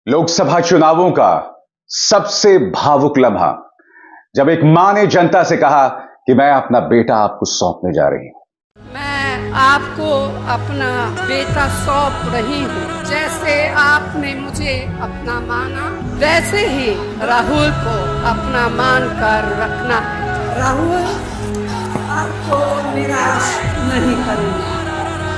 लोकसभा चुनावों का सबसे भावुक लम्हा जब एक मां ने जनता से कहा कि मैं अपना बेटा आपको सौंपने जा रही हूं। मैं आपको अपना बेटा सौंप रही हूँ। जैसे आपने मुझे अपना माना, वैसे ही राहुल को अपना मान कर रखना है। राहुल आपको निराश नहीं करूँगा।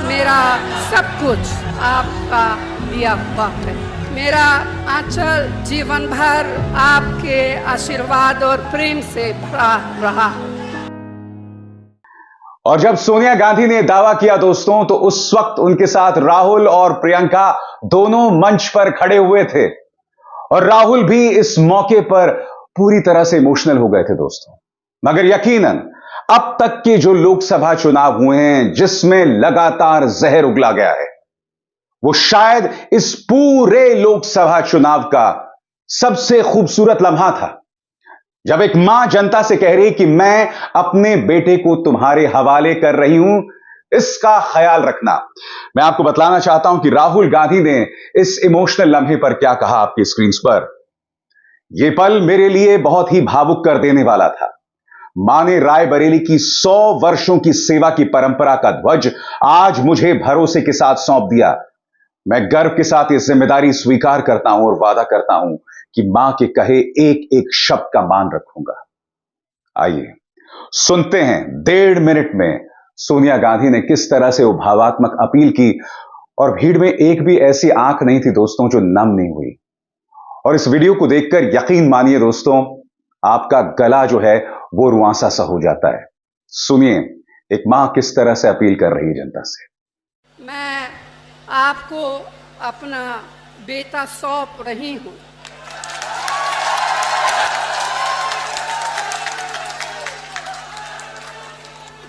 मेरा सब कुछ आपका दिया हुआ है। मेरा आंचल जीवन भर आपके आशीर्वाद और प्रेम से भरा रहा। और जब सोनिया गांधी ने दावा किया दोस्तों, तो उस वक्त उनके साथ राहुल और प्रियंका दोनों मंच पर खड़े हुए थे और राहुल भी इस मौके पर पूरी तरह से इमोशनल हो गए थे दोस्तों। मगर यकीनन अब तक के जो लोकसभा चुनाव हुए हैं जिसमें लगातार जहर उगला गया है, वो शायद इस पूरे लोकसभा चुनाव का सबसे खूबसूरत लम्हा था, जब एक मां जनता से कह रही कि मैं अपने बेटे को तुम्हारे हवाले कर रही हूं, इसका ख्याल रखना। मैं आपको बतलाना चाहता हूं कि राहुल गांधी ने इस इमोशनल लम्हे पर क्या कहा आपकी स्क्रीन पर। यह पल मेरे लिए बहुत ही भावुक कर देने वाला था। मां ने रायबरेली की 100 वर्षों की सेवा की परंपरा का ध्वज आज मुझे भरोसे के साथ सौंप दिया। मैं गर्व के साथ यह जिम्मेदारी स्वीकार करता हूं और वादा करता हूं कि मां के कहे एक एक शब्द का मान रखूंगा। आइए सुनते हैं 1.5 मिनट में सोनिया गांधी ने किस तरह से वो भावात्मक अपील की, और भीड़ में एक भी ऐसी आंख नहीं थी दोस्तों जो नम नहीं हुई। और इस वीडियो को देखकर यकीन मानिए दोस्तों, आपका गला जो है वो रुआंसा सा हो जाता है। सुनिए एक मां किस तरह से अपील कर रही है जनता से। मैं आपको अपना बेटा सौंप रही हूँ।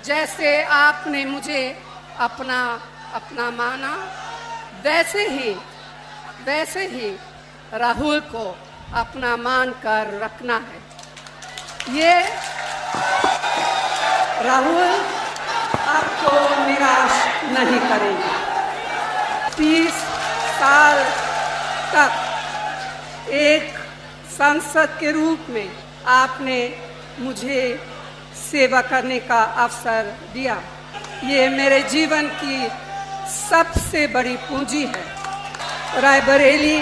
जैसे आपने मुझे अपना माना, वैसे ही राहुल को अपना मान कर रखना है। ये राहुल आपको निराश नहीं करेगा। 30 साल तक एक सांसद के रूप में आपने मुझे सेवा करने का अवसर दिया। ये मेरे जीवन की सबसे बड़ी पूंजी है। रायबरेली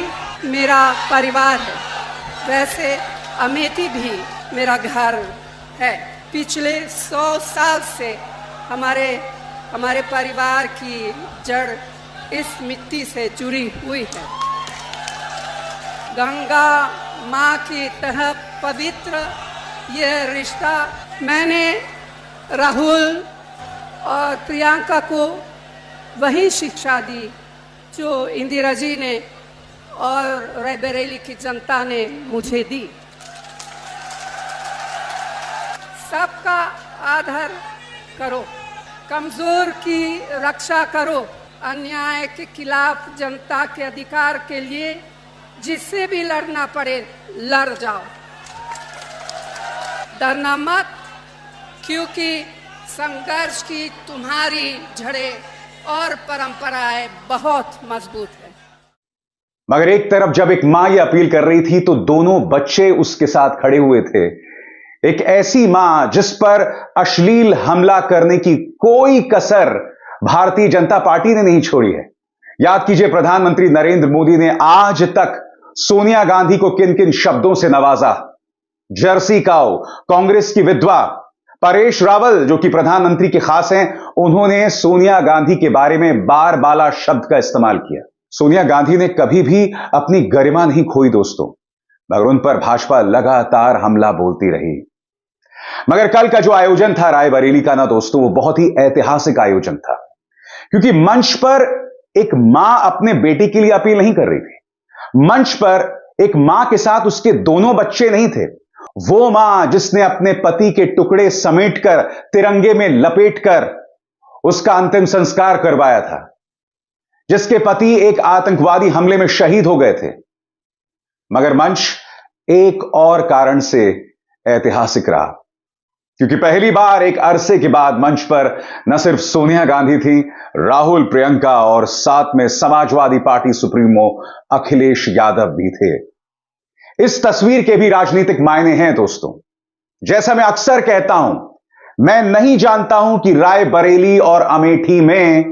मेरा परिवार है, वैसे अमेठी भी मेरा घर है। पिछले 100 साल से हमारे परिवार की जड़ इस मिट्टी से जुड़ी हुई है। गंगा माँ की तरह पवित्र यह रिश्ता। मैंने राहुल और प्रियंका को वही शिक्षा दी जो इंदिरा जी ने और रायबरेली की जनता ने मुझे दी। सबका आदर करो, कमजोर की रक्षा करो, अन्याय के खिलाफ जनता के अधिकार के लिए जिससे भी लड़ना पड़े लड़ जाओ। डरना मत, क्योंकि संघर्ष की तुम्हारी जड़ें और परंपराएं बहुत मजबूत है। मगर एक तरफ जब एक मां यह अपील कर रही थी तो दोनों बच्चे उसके साथ खड़े हुए थे। एक ऐसी मां जिस पर अश्लील हमला करने की कोई कसर भारतीय जनता पार्टी ने नहीं छोड़ी है। याद कीजिए प्रधानमंत्री नरेंद्र मोदी ने आज तक सोनिया गांधी को किन किन शब्दों से नवाजा। जर्सी काऊ, कांग्रेस की विधवा, परेश रावल जो कि प्रधानमंत्री के खास हैं, उन्होंने सोनिया गांधी के बारे में बार बाला शब्द का इस्तेमाल किया। सोनिया गांधी ने कभी भी अपनी गरिमा नहीं खोई दोस्तों, मगर उन पर भाजपा लगातार हमला बोलती रही। मगर कल का जो आयोजन था रायबरेली का ना दोस्तों, वो बहुत ही ऐतिहासिक आयोजन था, क्योंकि मंच पर एक मां अपने बेटे के लिए अपील नहीं कर रही थी। मंच पर एक मां के साथ उसके दोनों बच्चे नहीं थे। वो मां जिसने अपने पति के टुकड़े समेटकर तिरंगे में लपेटकर उसका अंतिम संस्कार करवाया था, जिसके पति एक आतंकवादी हमले में शहीद हो गए थे। मगर मंच एक और कारण से ऐतिहासिक रहा। क्योंकि पहली बार एक अरसे के बाद मंच पर न सिर्फ सोनिया गांधी थी, राहुल, प्रियंका और साथ में समाजवादी पार्टी सुप्रीमो अखिलेश यादव भी थे। इस तस्वीर के भी राजनीतिक मायने हैं दोस्तों। जैसा मैं अक्सर कहता हूं, मैं नहीं जानता हूं कि रायबरेली और अमेठी में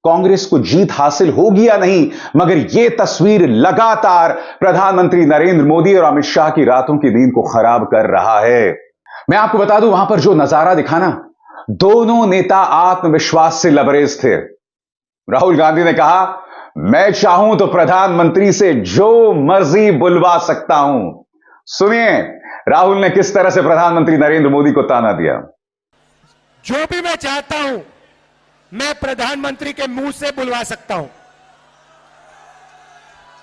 कांग्रेस को जीत हासिल होगी या नहीं, मगर यह तस्वीर लगातार प्रधानमंत्री नरेंद्र मोदी और अमित शाह की रातों की नींद को खराब कर रहा है। मैं आपको बता दूं, वहां पर जो नजारा दिखा ना, दोनों नेता आत्मविश्वास से लबरेज थे। राहुल गांधी ने कहा, मैं चाहूं तो प्रधानमंत्री से जो मर्जी बुलवा सकता हूं। सुनिए राहुल ने किस तरह से प्रधानमंत्री नरेंद्र मोदी को ताना दिया। जो भी मैं चाहता हूं मैं प्रधानमंत्री के मुंह से बुलवा सकता हूं।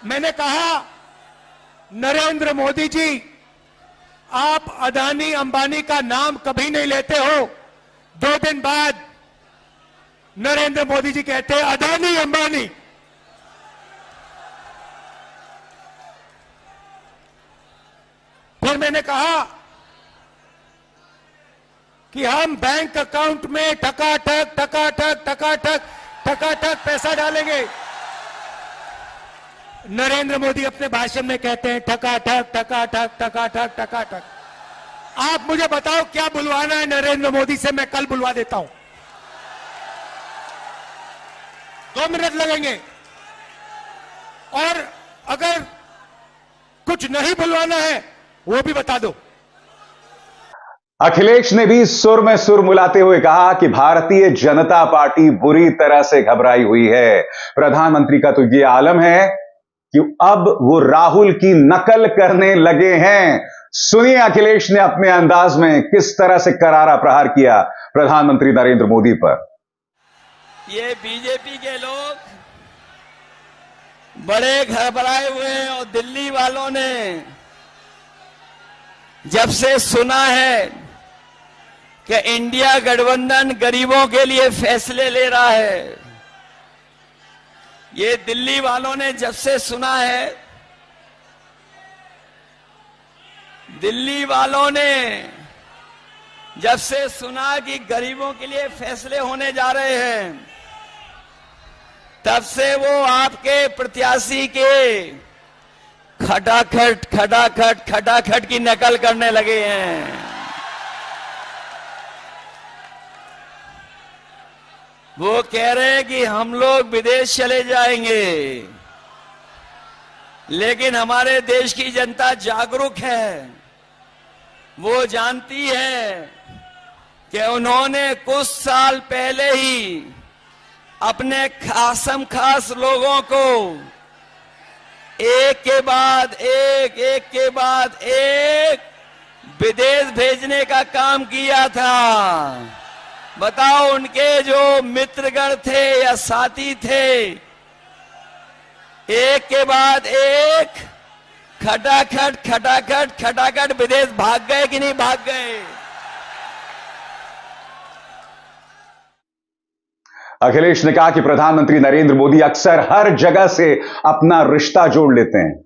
मैंने कहा, नरेंद्र मोदी जी, आप अदानी अंबानी का नाम कभी नहीं लेते हो। 2 दिन बाद नरेंद्र मोदी जी कहते हैं अदानी अंबानी। फिर मैंने कहा कि हम बैंक अकाउंट में टकाटक पैसा डालेंगे। नरेंद्र मोदी अपने भाषण में कहते हैं टकाटक। आप मुझे बताओ क्या बुलवाना है नरेंद्र मोदी से, मैं कल बुलवा देता हूं। 2 मिनट लगेंगे। और अगर कुछ नहीं बुलवाना है वो भी बता दो। अखिलेश ने भी सुर में सुर मिलाते हुए कहा कि भारतीय जनता पार्टी बुरी तरह से घबराई हुई है। प्रधानमंत्री का तो यह आलम है कि अब वो राहुल की नकल करने लगे हैं। सुनिए अखिलेश ने अपने अंदाज में किस तरह से करारा प्रहार किया प्रधानमंत्री नरेंद्र मोदी पर। ये बीजेपी के लोग बड़े घबराए हुए हैं और दिल्ली वालों ने जब से सुना है कि इंडिया गठबंधन गरीबों के लिए फैसले ले रहा है, ये दिल्ली वालों ने जब से सुना है, दिल्ली वालों ने जब से सुना कि गरीबों के लिए फैसले होने जा रहे हैं, तब से वो आपके प्रत्याशी के खटाखट की नकल करने लगे हैं। वो कह रहे हैं कि हम लोग विदेश चले जाएंगे, लेकिन हमारे देश की जनता जागरूक है। वो जानती है कि उन्होंने कुछ साल पहले ही अपने खासम खास लोगों को एक के बाद एक विदेश भेजने का काम किया था। बताओ, उनके जो मित्रगण थे या साथी थे, एक के बाद एक खटाखट विदेश भाग गए कि नहीं भाग गए? अखिलेश ने कहा कि प्रधानमंत्री नरेंद्र मोदी अक्सर हर जगह से अपना रिश्ता जोड़ लेते हैं,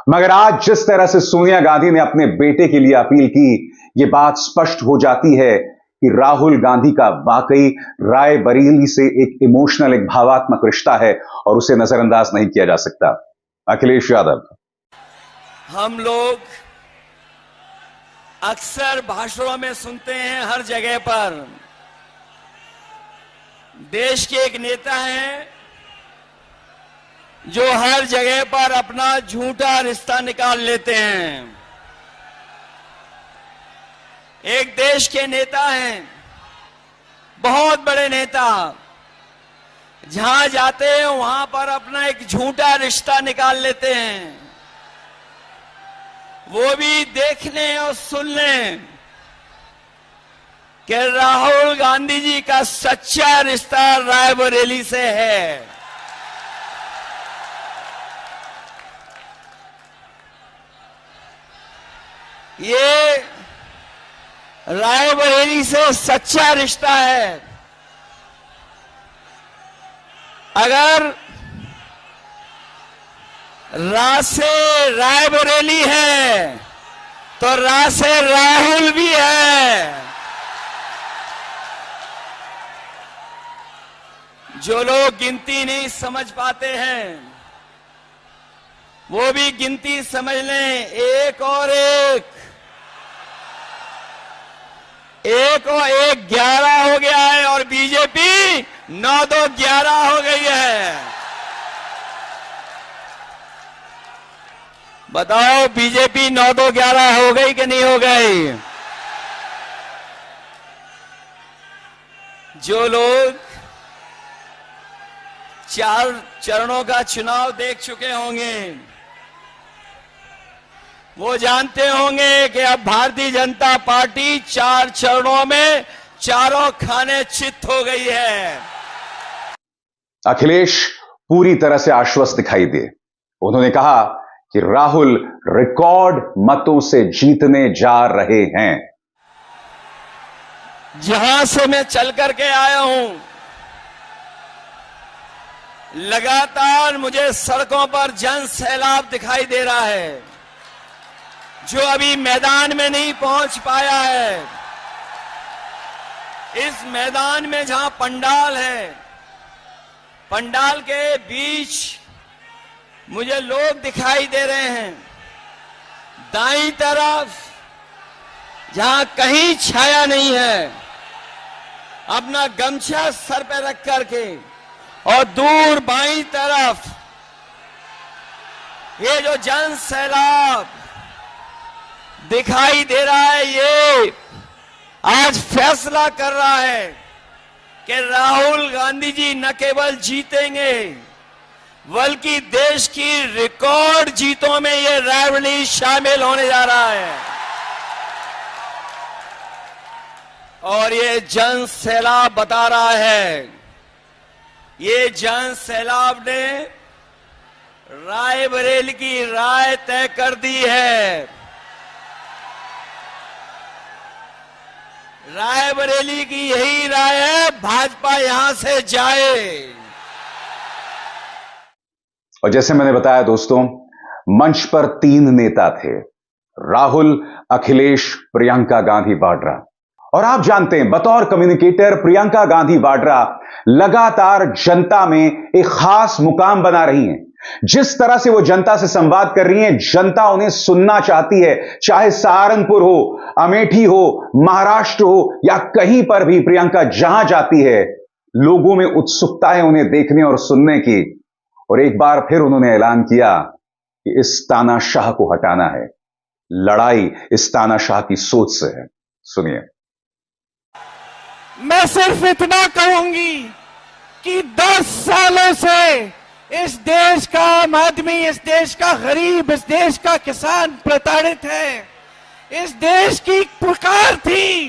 मगर आज जिस तरह से सोनिया गांधी ने अपने बेटे के लिए अपील की, यह बात स्पष्ट हो जाती है कि राहुल गांधी का वाकई रायबरेली से एक इमोशनल, एक भावात्मक रिश्ता है और उसे नजरअंदाज नहीं किया जा सकता। अखिलेश यादव। हम लोग अक्सर भाषणों में सुनते हैं, हर जगह पर देश के एक नेता हैं जो हर जगह पर अपना झूठा रिश्ता निकाल लेते हैं। एक देश के नेता हैं, बहुत बड़े नेता, जहां जाते हैं वहां पर अपना एक झूठा रिश्ता निकाल लेते हैं। वो भी देखने और सुनने कि राहुल गांधी जी का सच्चा रिश्ता रायबरेली से है। ये रायबरेली से सच्चा रिश्ता है। अगर से रायबरेली है तो रा से राहुल भी है। जो लोग गिनती नहीं समझ पाते हैं वो भी गिनती समझ लें। एक और एक 11 हो गया है और बीजेपी 9-2-11 हो गई है। बताओ बीजेपी 9-2-11 हो गई कि नहीं हो गई? जो लोग 4 चरणों का चुनाव देख चुके होंगे वो जानते होंगे कि अब भारतीय जनता पार्टी 4 चरणों में चारों खाने चित हो गई है। अखिलेश पूरी तरह से आश्वस्त दिखाई दिए। उन्होंने कहा कि राहुल रिकॉर्ड मतों से जीतने जा रहे हैं। जहां से मैं चल करके आया हूं लगातार मुझे सड़कों पर जन सैलाब दिखाई दे रहा है जो अभी मैदान में नहीं पहुंच पाया है। इस मैदान में जहां पंडाल है, पंडाल के बीच मुझे लोग दिखाई दे रहे हैं। दाईं तरफ जहां कहीं छाया नहीं है, अपना गमछा सर पे रख करके, और दूर बाईं तरफ ये जो जन सैलाब दिखाई दे रहा है, ये आज फैसला कर रहा है कि राहुल गांधी जी न केवल जीतेंगे बल्कि देश की रिकॉर्ड जीतों में ये रायबरेली शामिल होने जा रहा है। और ये जन सैलाब बता रहा है, ये जन सैलाब ने रायबरेली की राय तय कर दी है। रायबरेली की यही राय है, भाजपा यहां से जाए। और जैसे मैंने बताया दोस्तों, मंच पर 3 नेता थे, राहुल, अखिलेश, प्रियंका गांधी वाड्रा। और आप जानते हैं, बतौर कम्युनिकेटर प्रियंका गांधी वाड्रा लगातार जनता में एक खास मुकाम बना रही हैं। जिस तरह से वो जनता से संवाद कर रही हैं, जनता उन्हें सुनना चाहती है। चाहे सहारनपुर हो, अमेठी हो, महाराष्ट्र हो या कहीं पर भी प्रियंका जहां जाती है, लोगों में उत्सुकता है उन्हें देखने और सुनने की। और एक बार फिर उन्होंने ऐलान किया कि इस तानाशाह को हटाना है। लड़ाई इस तानाशाह की सोच से है। सुनिए। मैं सिर्फ इतना कहूंगी कि 10 सालों से इस देश का आदमी, इस देश का गरीब, इस देश का किसान प्रताड़ित है। इस देश की पुकार थी,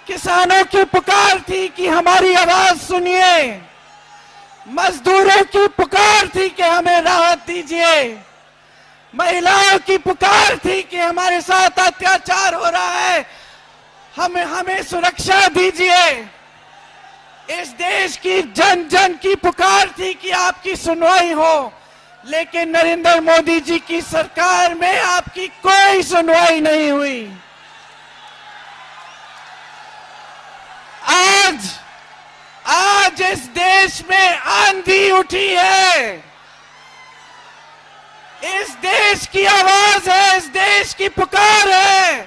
किसानों की पुकार थी कि हमारी आवाज सुनिए। मजदूरों की पुकार थी कि हमें राहत दीजिए। महिलाओं की पुकार थी कि हमारे साथ अत्याचार हो रहा है, हमें सुरक्षा दीजिए। इस देश की जन जन की पुकार थी कि आपकी सुनवाई हो, लेकिन नरेंद्र मोदी जी की सरकार में आपकी कोई सुनवाई नहीं हुई। आज इस देश में आंधी उठी है। इस देश की आवाज है, इस देश की पुकार है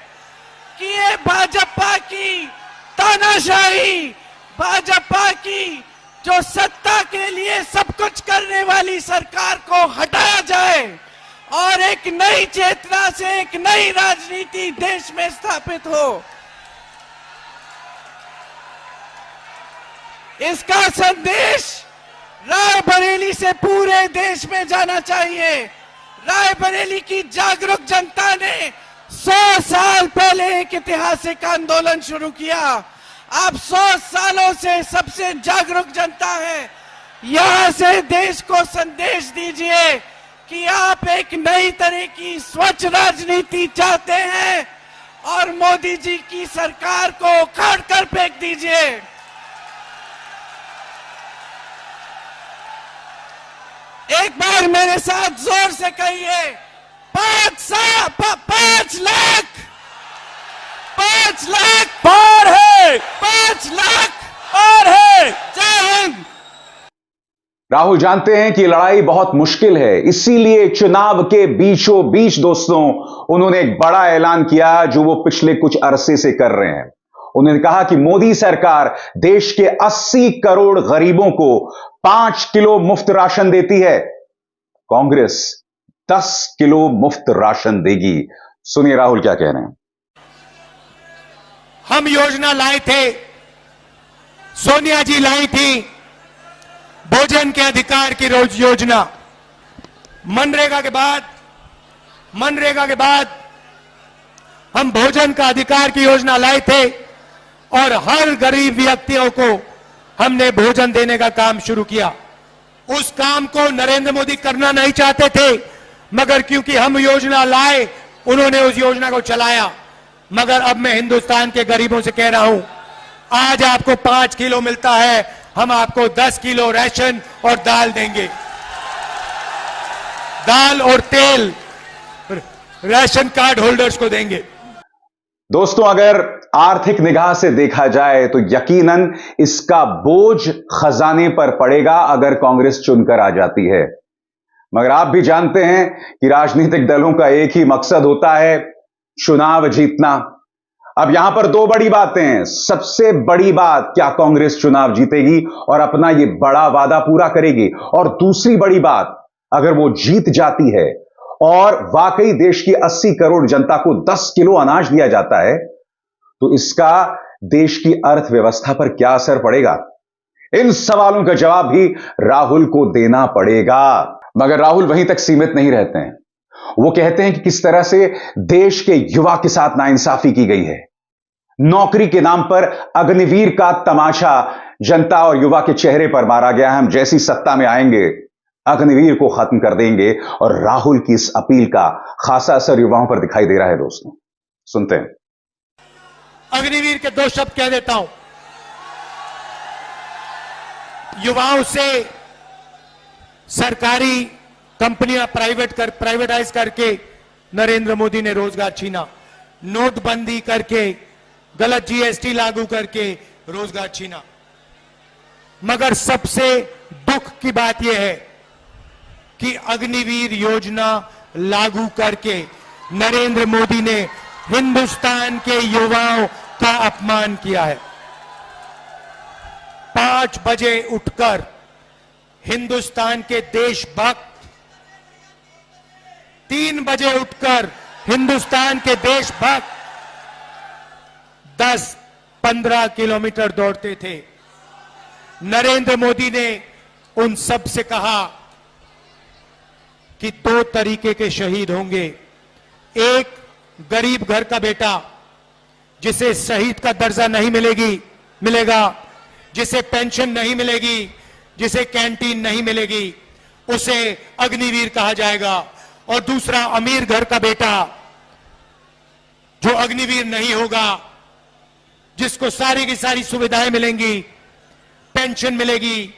कि ये भाजपा की तानाशाही, भाजपा की जो सत्ता के लिए सब कुछ करने वाली सरकार को हटाया जाए और एक नई चेतना से एक नई राजनीति देश में स्थापित हो। इसका संदेश रायबरेली से पूरे देश में जाना चाहिए। रायबरेली की जागरूक जनता ने 100 साल पहले एक ऐतिहासिक आंदोलन शुरू किया। आप 100 सालों से सबसे जागरूक जनता है। यहां से देश को संदेश दीजिए कि आप एक नई तरह की स्वच्छ राजनीति चाहते हैं और मोदी जी की सरकार को उखाड़ कर फेंक दीजिए। एक बार मेरे साथ जोर से कहिए, 5 लाख 5 लाख पार है, 5 लाख पार है। जय हिंद। राहुल जानते हैं कि लड़ाई बहुत मुश्किल है, इसीलिए चुनाव के बीचों बीच दोस्तों उन्होंने एक बड़ा ऐलान किया जो वो पिछले कुछ अरसे से कर रहे हैं। उन्होंने कहा कि मोदी सरकार देश के 80 करोड़ गरीबों को 5 किलो मुफ्त राशन देती है, कांग्रेस 10 किलो मुफ्त राशन देगी। सुनिए राहुल क्या कह रहे हैं। हम योजना लाए थे, सोनिया जी लाई थी, भोजन के अधिकार की रोज योजना। मनरेगा के बाद हम भोजन का अधिकार की योजना लाए थे और हर गरीब व्यक्तियों को हमने भोजन देने का काम शुरू किया। उस काम को नरेंद्र मोदी करना नहीं चाहते थे, मगर क्योंकि हम योजना लाए उन्होंने उस योजना को चलाया। मगर अब मैं हिंदुस्तान के गरीबों से कह रहा हूं, आज आपको 5 किलो मिलता है, हम आपको 10 किलो राशन और दाल देंगे। दाल और तेल राशन कार्ड होल्डर्स को देंगे। दोस्तों अगर आर्थिक निगाह से देखा जाए तो यकीनन इसका बोझ खजाने पर पड़ेगा अगर कांग्रेस चुनकर आ जाती है। मगर आप भी जानते हैं कि राजनीतिक दलों का एक ही मकसद होता है, चुनाव जीतना। अब यहां पर दो बड़ी बातें हैं। सबसे बड़ी बात, क्या कांग्रेस चुनाव जीतेगी और अपना यह बड़ा वादा पूरा करेगी? और दूसरी बड़ी बात, अगर वो जीत जाती है और वाकई देश की 80 करोड़ जनता को 10 किलो अनाज दिया जाता है तो इसका देश की अर्थव्यवस्था पर क्या असर पड़ेगा? इन सवालों का जवाब भी राहुल को देना पड़ेगा। मगर राहुल वहीं तक सीमित नहीं रहते हैं। वो कहते हैं कि किस तरह से देश के युवा के साथ नाइंसाफी की गई है। नौकरी के नाम पर अग्निवीर का तमाशा जनता और युवा के चेहरे पर मारा गया है। हम जैसी सत्ता में आएंगे अग्निवीर को खत्म कर देंगे। और राहुल की इस अपील का खासा असर युवाओं पर दिखाई दे रहा है। दोस्तों सुनते हैं। अग्निवीर के 2 शब्द कह देता हूं। युवाओं से सरकारी कंपनियां प्राइवेटाइज करके नरेंद्र मोदी ने रोजगार छीना। नोटबंदी करके, गलत जीएसटी लागू करके रोजगार छीना। मगर सबसे दुख की बात यह है कि अग्निवीर योजना लागू करके नरेंद्र मोदी ने हिंदुस्तान के युवाओं का अपमान किया है। 5 बजे उठकर हिंदुस्तान के देशभक्त 3 बजे उठकर हिंदुस्तान के देशभक्त 10-15 किलोमीटर दौड़ते थे। नरेंद्र मोदी ने उन सब से कहा कि 2 तरीके के शहीद होंगे। एक गरीब घर का बेटा जिसे शहीद का दर्जा नहीं मिलेगा, जिसे पेंशन नहीं मिलेगी, जिसे कैंटीन नहीं मिलेगी, उसे अग्निवीर कहा जाएगा। और दूसरा अमीर घर का बेटा जो अग्निवीर नहीं होगा, जिसको सारी की सारी सुविधाएं मिलेंगी, पेंशन मिलेगी,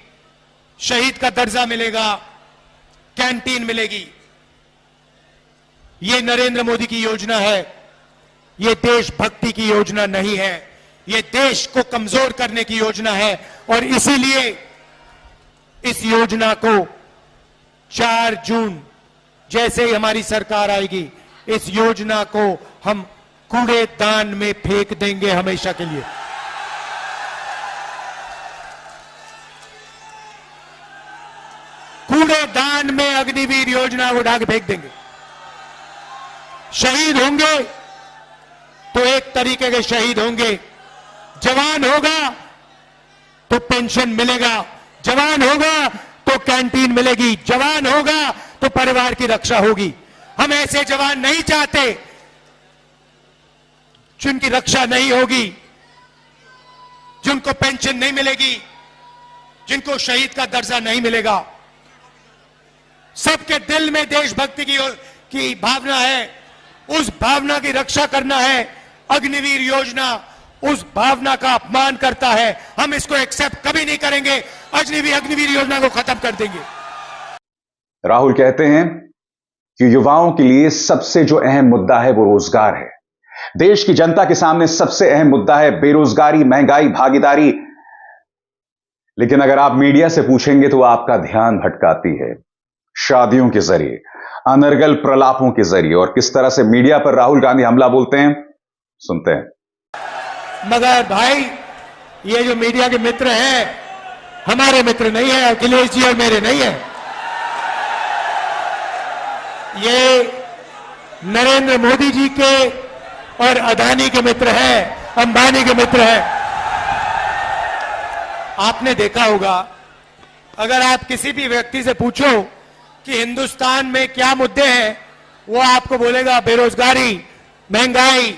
शहीद का दर्जा मिलेगा, कैंटीन मिलेगी। ये नरेंद्र मोदी की योजना है। ये देशभक्ति की योजना नहीं है, ये देश को कमजोर करने की योजना है। और इसीलिए इस योजना को 4 जून जैसे ही हमारी सरकार आएगी, इस योजना को हम कूड़ेदान में फेंक देंगे हमेशा के लिए। कूड़ेदान में अग्निवीर योजना उठा के फेंक देंगे। शहीद होंगे तो एक तरीके के शहीद होंगे। जवान होगा तो पेंशन मिलेगा, जवान होगा तो कैंटीन मिलेगी, जवान होगा तो परिवार की रक्षा होगी। हम ऐसे जवान नहीं चाहते जिनकी रक्षा नहीं होगी, जिनको पेंशन नहीं मिलेगी, जिनको शहीद का दर्जा नहीं मिलेगा। सबके दिल में देशभक्ति की भावना है, उस भावना की रक्षा करना है। अग्निवीर योजना उस भावना का अपमान करता है, हम इसको एक्सेप्ट कभी नहीं करेंगे। अग्निवीर योजना को खत्म कर देंगे। राहुल कहते हैं कि युवाओं के लिए सबसे जो अहम मुद्दा है वो रोजगार है। देश की जनता के सामने सबसे अहम मुद्दा है बेरोजगारी, महंगाई, भागीदारी। लेकिन अगर आप मीडिया से पूछेंगे तो आपका ध्यान भटकाती है शादियों के जरिए, अनर्गल प्रलापों के जरिए, और किस तरह से मीडिया पर राहुल गांधी हमला बोलते हैं, सुनते हैं। मगर भाई, ये जो मीडिया के मित्र हैं, हमारे मित्र नहीं है, अखिलेश जी और मेरे नहीं है। ये नरेंद्र मोदी जी के और अदानी के मित्र हैं, अंबानी के मित्र हैं। आपने देखा होगा, अगर आप किसी भी व्यक्ति से पूछो कि हिंदुस्तान में क्या मुद्दे हैं, वो आपको बोलेगा बेरोजगारी, महंगाई,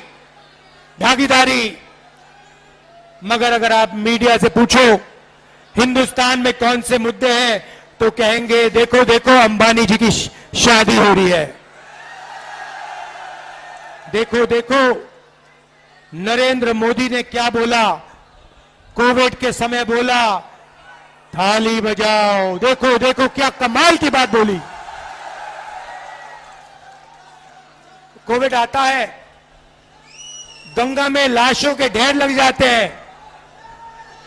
भागीदारी। मगर अगर आप मीडिया से पूछो हिंदुस्तान में कौन से मुद्दे हैं, तो कहेंगे देखो देखो अंबानी जी की शादी हो रही है, देखो देखो नरेंद्र मोदी ने क्या बोला, कोविड के समय बोला थाली बजाओ, देखो देखो क्या कमाल की बात बोली। कोविड आता है, गंगा में लाशों के ढेर लग जाते हैं,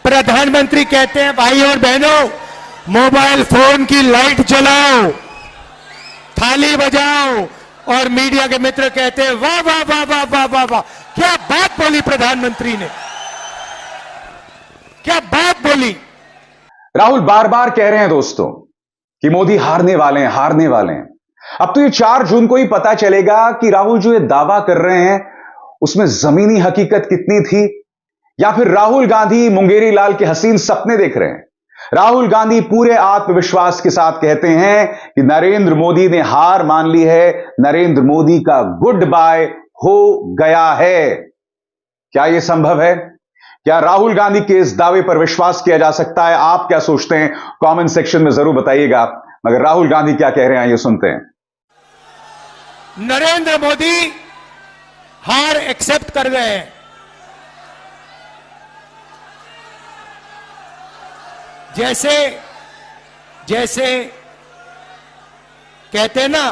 प्रधानमंत्री कहते हैं भाई और बहनों मोबाइल फोन की लाइट जलाओ, थाली बजाओ, और मीडिया के मित्र कहते हैं वाह वाह वाह वाह वाह वाह वाह, क्या बात बोली प्रधानमंत्री ने, क्या बात बोली। राहुल बार बार कह रहे हैं दोस्तों कि मोदी हारने वाले हैं, हारने वाले हैं। अब तो ये 4 जून को ही पता चलेगा कि राहुल जो ये दावा कर रहे हैं उसमें जमीनी हकीकत कितनी थी, या फिर राहुल गांधी मुंगेरी लाल के हसीन सपने देख रहे हैं। राहुल गांधी पूरे आत्मविश्वास के साथ कहते हैं कि नरेंद्र मोदी ने हार मान ली है, नरेंद्र मोदी का गुड बाय हो गया है। क्या यह संभव है? क्या राहुल गांधी के इस दावे पर विश्वास किया जा सकता है? आप क्या सोचते हैं? कमेंट सेक्शन में जरूर बताइएगा। मगर राहुल गांधी क्या कह रहे हैं, ये सुनते हैं। नरेंद्र मोदी हार एक्सेप्ट कर गए हैं। जैसे जैसे कहते हैं ना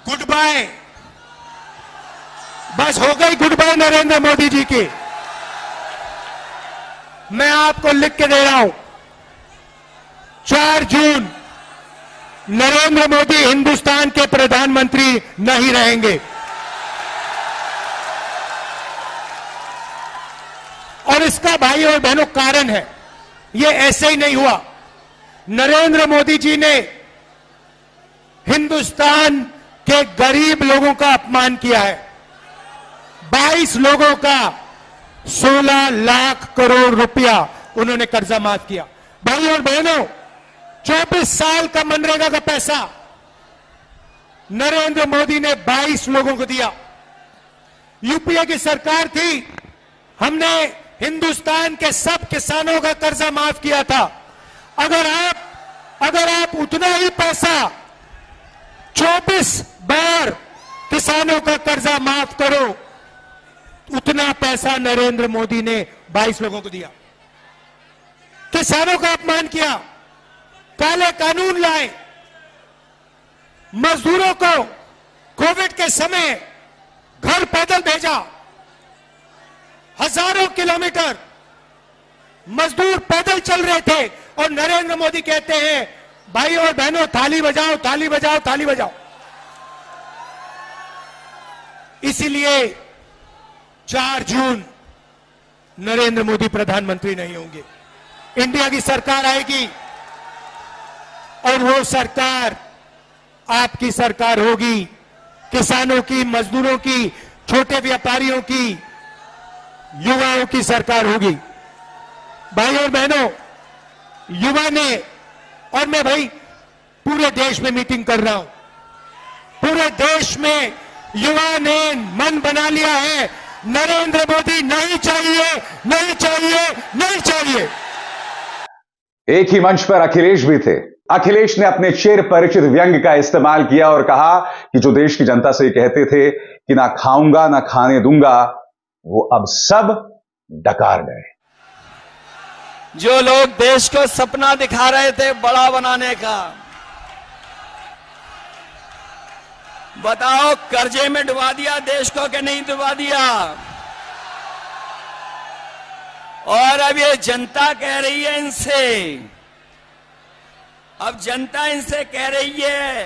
गुड बाय, बस हो गई गुड बाय नरेंद्र मोदी जी की। मैं आपको लिख के दे रहा हूं, 4 जून नरेंद्र मोदी हिंदुस्तान के प्रधानमंत्री नहीं रहेंगे। और इसका भाई और बहनों कारण है, ये ऐसे ही नहीं हुआ। नरेंद्र मोदी जी ने हिंदुस्तान के गरीब लोगों का अपमान किया है। 22 लोगों का 16 लाख करोड़ रुपया उन्होंने कर्जा माफ किया। भाई और बहनों, 24 साल का मनरेगा का पैसा नरेंद्र मोदी ने 22 लोगों को दिया। यूपीए की सरकार थी, हमने हिंदुस्तान के सब किसानों का कर्जा माफ किया था। अगर आप उतना ही पैसा 24 बार किसानों का कर्जा माफ करो, उतना पैसा नरेंद्र मोदी ने 22 लोगों को दिया। किसानों का अपमान किया, काले कानून लाए, मजदूरों को कोविड के समय घर पैदल भेजा। हजारों किलोमीटर मजदूर पैदल चल रहे थे और नरेंद्र मोदी कहते हैं भाई और बहनों थाली बजाओ, थाली बजाओ, थाली बजाओ। इसीलिए 4 जून नरेंद्र मोदी प्रधानमंत्री नहीं होंगे। इंडिया की सरकार आएगी और वो सरकार आपकी सरकार होगी, किसानों की, मजदूरों की, छोटे व्यापारियों की, युवाओं की सरकार होगी। भाई और बहनों, युवा ने, और मैं भाई पूरे देश में मीटिंग कर रहा हूं, पूरे देश में युवा ने मन बना लिया है, नरेंद्र मोदी नहीं चाहिए, नहीं चाहिए, नहीं चाहिए। एक ही मंच पर अखिलेश भी थे। अखिलेश ने अपने चिर परिचित व्यंग का इस्तेमाल किया और कहा कि जो देश की जनता से कहते थे कि ना खाऊंगा ना खाने दूंगा, वो अब सब डकार गए। जो लोग देश को सपना दिखा रहे थे बड़ा बनाने का, बताओ, कर्जे में डुबा दिया देश को कि नहीं डुबा दिया? और अब ये जनता कह रही है इनसे, अब जनता इनसे कह रही है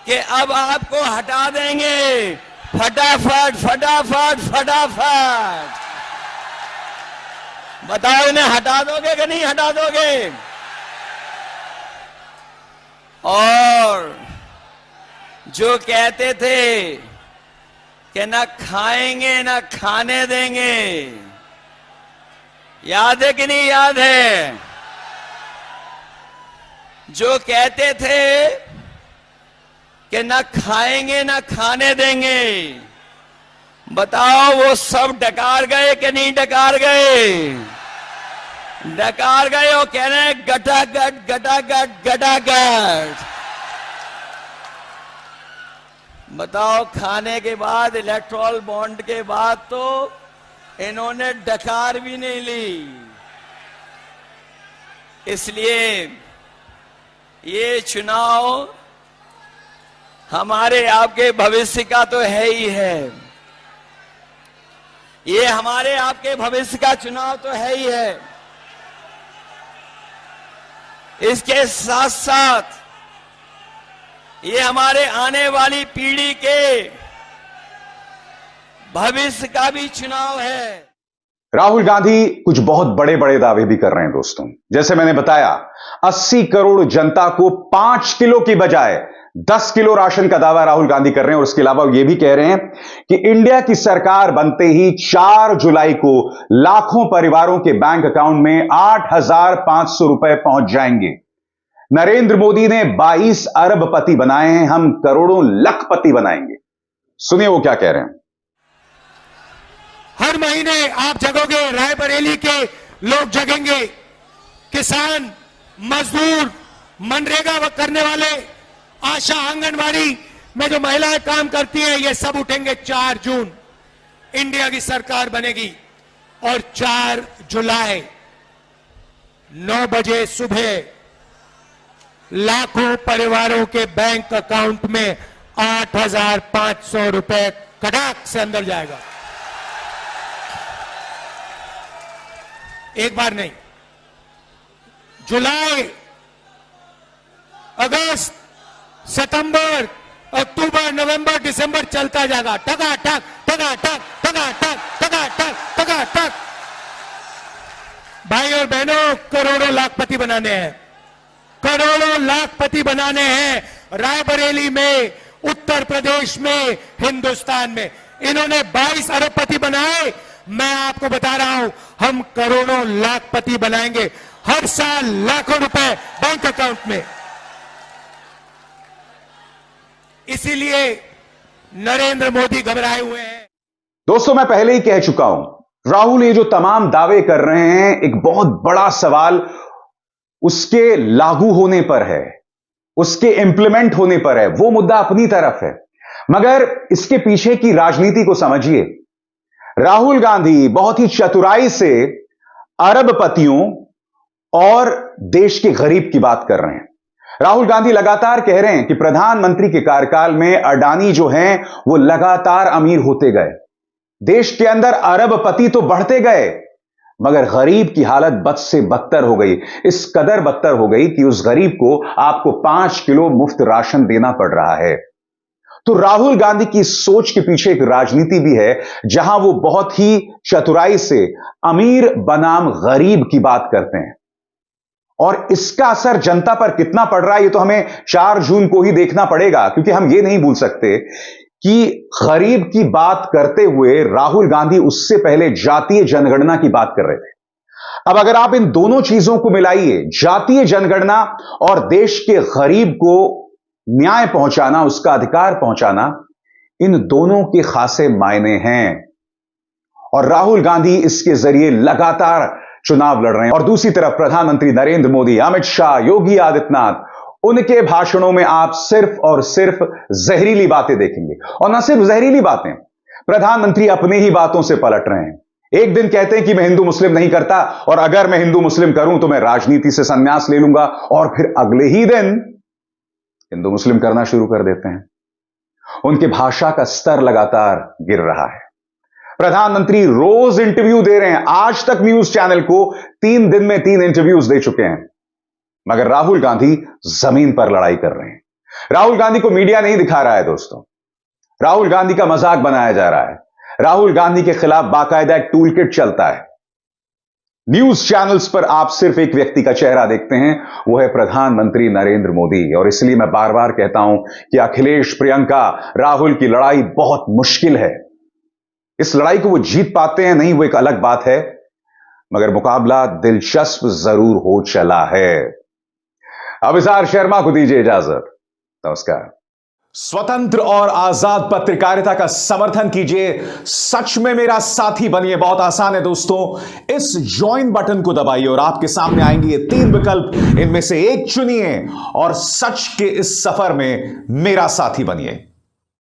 कि अब आपको हटा देंगे, फटाफट फटाफट फटाफट। बताओ, इन्हें हटा दोगे कि नहीं हटा दोगे? और जो कहते थे कि ना खाएंगे ना खाने देंगे, याद है कि नहीं याद है? जो कहते थे कि ना खाएंगे ना खाने देंगे, बताओ वो सब डकार गए कि नहीं डकार गए? डकार गए। वो कह रहे हैं गटागट गटागट गटागट। बताओ, खाने के बाद, इलेक्ट्रॉल बॉन्ड के बाद तो इन्होंने डकार भी नहीं ली। इसलिए ये चुनाव हमारे आपके भविष्य का तो है ही है। ये हमारे आपके भविष्य का चुनाव तो है ही है। इसके साथ साथ ये हमारे आने वाली पीढ़ी के भविष्य का भी चुनाव है। राहुल गांधी कुछ बहुत बड़े बड़े दावे भी कर रहे हैं दोस्तों। जैसे मैंने बताया, 80 करोड़ जनता को 5 किलो की बजाय 10 किलो राशन का दावा राहुल गांधी कर रहे हैं। और उसके अलावा ये भी कह रहे हैं कि इंडिया की सरकार बनते ही 4 जुलाई को लाखों परिवारों के बैंक अकाउंट में 8,500 रुपए पहुंच जाएंगे। नरेंद्र मोदी ने 22 अरबपति बनाए हैं, हम करोड़ों लखपति बनाएंगे। सुनिए वो क्या कह रहे हैं। हर महीने आप जगोगे, रायबरेली के लोग जगेंगे, किसान, मजदूर, मनरेगा करने वाले, आशा, आंगनवाड़ी में जो महिलाएं काम करती हैं, ये सब उठेंगे। 4 जून इंडिया की सरकार बनेगी और 4 जुलाई 9 बजे सुबह लाखों परिवारों के बैंक अकाउंट में 8,500 रुपए कड़ाक से अंदर जाएगा। एक बार नहीं, जुलाई, अगस्त, सितंबर, अक्टूबर, नवंबर, दिसंबर चलता जाएगा। टका टक टका टक टका टक टका टक टका टक। भाई और बहनों, करोड़ों लाखपति बनाने हैं, करोड़ों लाखपति बनाने हैं। रायबरेली में, उत्तर प्रदेश में, हिंदुस्तान में इन्होंने 22 अरबपति बनाए। मैं आपको बता रहा हूं, हम करोड़ों लाखपति बनाएंगे, हर साल लाखों रुपए बैंक अकाउंट में। इसीलिए नरेंद्र मोदी घबराए हुए हैं। दोस्तों, मैं पहले ही कह चुका हूं, राहुल ये जो तमाम दावे कर रहे हैं, एक बहुत बड़ा सवाल उसके लागू होने पर है, उसके इंप्लीमेंट होने पर है। वो मुद्दा अपनी तरफ है, मगर इसके पीछे की राजनीति को समझिए। राहुल गांधी बहुत ही चतुराई से अरबपतियों और देश के गरीब की बात कर रहे हैं। राहुल गांधी लगातार कह रहे हैं कि प्रधानमंत्री के कार्यकाल में अडानी जो हैं वो लगातार अमीर होते गए, देश के अंदर अरबपति तो बढ़ते गए, मगर गरीब की हालत बद से बदतर हो गई। इस कदर बदतर हो गई कि उस गरीब को आपको 5 किलो मुफ्त राशन देना पड़ रहा है। तो राहुल गांधी की सोच के पीछे एक राजनीति भी है, जहां वो बहुत ही चतुराई से अमीर बनाम गरीब की बात करते हैं। और इसका असर जनता पर कितना पड़ रहा है, ये तो हमें 4 जून को ही देखना पड़ेगा, क्योंकि हम ये नहीं भूल सकते कि गरीब की बात करते हुए राहुल गांधी उससे पहले जातीय जनगणना की बात कर रहे थे। अब अगर आप इन दोनों चीजों को मिलाइए, जातीय जनगणना और देश के गरीब को न्याय पहुंचाना, उसका अधिकार पहुंचाना, इन दोनों के खासे मायने हैं। और राहुल गांधी इसके जरिए लगातार चुनाव लड़ रहे हैं। और दूसरी तरफ प्रधानमंत्री नरेंद्र मोदी, अमित शाह, योगी आदित्यनाथ, उनके भाषणों में आप सिर्फ और सिर्फ जहरीली बातें देखेंगे। और न सिर्फ जहरीली बातें, प्रधानमंत्री अपनी ही बातों से पलट रहे हैं। एक दिन कहते हैं कि मैं हिंदू मुस्लिम नहीं करता, और अगर मैं हिंदू मुस्लिम करूं तो मैं राजनीति से संन्यास ले लूंगा, और फिर अगले ही दिन हिंदू मुस्लिम करना शुरू कर देते हैं। उनके भाषा का स्तर लगातार गिर रहा है। प्रधानमंत्री रोज इंटरव्यू दे रहे हैं। आज तक न्यूज चैनल को 3 दिन में 3 इंटरव्यूज दे चुके हैं, मगर राहुल गांधी जमीन पर लड़ाई कर रहे हैं। राहुल गांधी को मीडिया नहीं दिखा रहा है दोस्तों। राहुल गांधी का मजाक बनाया जा रहा है। राहुल गांधी के खिलाफ बाकायदा एक टूल किट चलता है। न्यूज चैनल्स पर आप सिर्फ एक व्यक्ति का चेहरा देखते हैं, वो है प्रधानमंत्री नरेंद्र मोदी। और इसलिए मैं बार बार कहता हूं कि अखिलेश, प्रियंका, राहुल की लड़ाई बहुत मुश्किल है। इस लड़ाई को वो जीत पाते हैं नहीं, वो एक अलग बात है, मगर मुकाबला दिलचस्प जरूर हो चला है। अभिसार शर्मा को दीजिए इजाजत। नमस्कार। स्वतंत्र और आजाद पत्रकारिता का समर्थन कीजिए, सच में मेरा साथी बनिए। बहुत आसान है दोस्तों, इस ज्वाइन बटन को दबाइए और आपके सामने आएंगे ये 3 विकल्प। इनमें से एक चुनिए और सच के इस सफर में मेरा साथी बनिए।